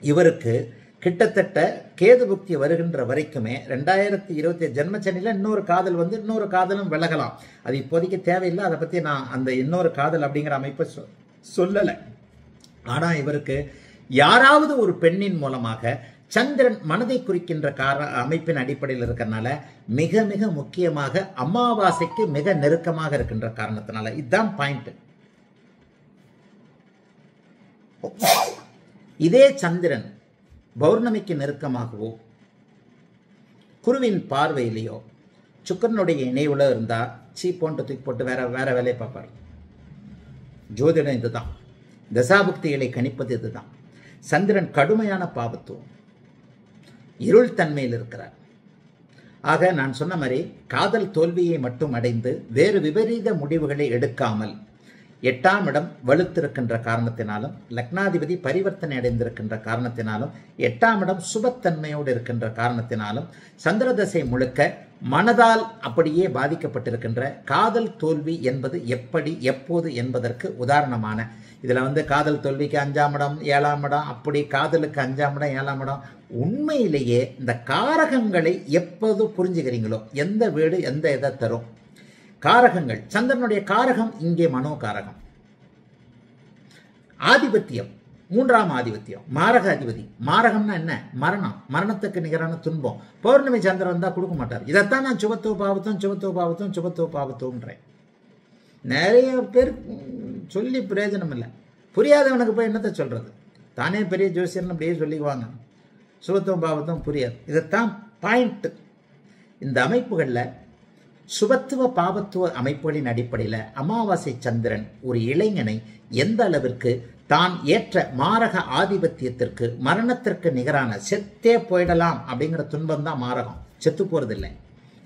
இவருக்கு கிட்டத்தட்ட கேது புக்தி வருகின்ற வரைக்குமே 2020 ஜென்மச்சனில இன்னொரு காதல் இன்னொரு காதலும் விலகலாம். அது இப்போதைக்கு தேவையில்லை, அதை பத்தி நான் அந்த இன்னொரு காதல் அப்படிங்கிற அமைப்பை சொல்லலை. ஆனா இவருக்கு யாராவது ஒரு பெண்ணின் மூலமாக சந்திரன் மனதை குறிக்கின்ற அமைப்பின் அடிப்படையில் இருக்கிறனால மிக மிக முக்கியமாக அமாவாசைக்கு மிக நெருக்கமாக இருக்கின்ற காரணத்தினால இதுதான் பாயிண்ட். இதே சந்திரன் பௌர்ணமிக்கு நெருக்கமாகவோ குருவின் பார்வையிலேயோ சுக்கரனுடைய இணைவுல இருந்தா போட்டு தூக்கி போட்டு வேற வேலையை பார்ப்பார். ஜோதிடம் இதுதான், தசாபுக்திகளை கணிப்பது இதுதான். சந்திரன் கடுமையான பாவத்துவம், இருள் தன்மையில் இருக்கிறார். ஆக நான் சொன்ன மாதிரி காதல் தோல்வியை மட்டும் அடைந்து வேறு விபரீத முடிவுகளை எடுக்காமல் 8ஆம் இடம் வலுத்திருக்கின்ற காரணத்தினாலும் லக்னாதிபதி பரிவர்த்தனை அடைந்திருக்கின்ற காரணத்தினாலும் 8ஆம் இடம் சுபத்தன்மையோடு இருக்கின்ற காரணத்தினாலும் சந்திரதசை முழுக்க மனதால் அப்படியே பாதிக்கப்பட்டிருக்கின்ற காதல் தோல்வி என்பது எப்படி எப்போது என்பதற்கு உதாரணமான இதுல காதல் தோல்விக்கு 5ஆம் இடம் 7ஆம் இடம், அப்படி காதலுக்கு 5ஆம் இடம் 7ஆம் இடம். உண்மையிலேயே இந்த காரகங்களை எப்போது புரிஞ்சுக்கிறீங்களோ எந்த வீடு எந்த இதை தரும் காரகங்கள். சந்திரனுடைய காரகம் இங்கே மனோ காரகம். ஆதிபத்தியம் 3ஆம் ஆதிபத்தியம், மாரக அதிபதி. மாரகம்னா என்ன? மரணம், மரணத்துக்கு நிகரான துன்பம். பௌர்ணமி சந்திரன் தான் கொடுக்க மாட்டார். இதைத்தான் நான் சுபத்துவ பாவத்துவம்ன்றேன். நிறைய பேர் சொல்லி பிரயோஜனம் இல்லை. புரியாதவனுக்கு போய் என்னத்தை சொல்றது? தானே பெரிய ஜோசியர்னு அப்படியே சொல்லிக்குவாங்க. சுபத்துவம் பாவத்துவம் புரியாது. இதைத்தான் பாயிண்ட். இந்த அமைப்புகளில் சுபத்துவ பாவத்துவ அமைப்புகளின் அடிப்படையில் அமாவாசை சந்திரன் ஒரு இளைஞனை எந்த அளவிற்கு தான் ஏற்ற மாரக ஆதிபத்தியத்திற்கு மரணத்திற்கு நிகரான செத்தே போயிடலாம் அப்படிங்கிற துன்பம் தான் மாரகம். செத்து போறது இல்லை,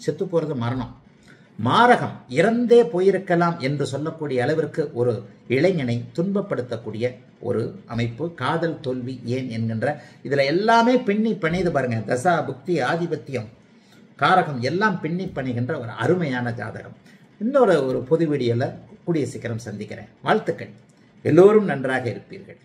செத்து போறது மரணம். மாரகம் இறந்தே போயிருக்கலாம் என்று சொல்லக்கூடிய அளவிற்கு ஒரு இளைஞனை துன்பப்படுத்தக்கூடிய ஒரு அமைப்பு காதல் தோல்வி ஏன் என்கின்ற இதுல எல்லாமே பின்னி பணிது பாருங்க. தசா புக்தி ஆதிபத்தியம் காரகம் எல்லாம் பின்னி பணிகின்ற ஒரு அருமையான ஜாதகம். இன்னொரு பொது வீடியோல கூடிய சீக்கிரம் சந்திக்கிறேன். வாழ்த்துக்கள். எல்லோரும் நன்றாக இருப்பீர்கள்.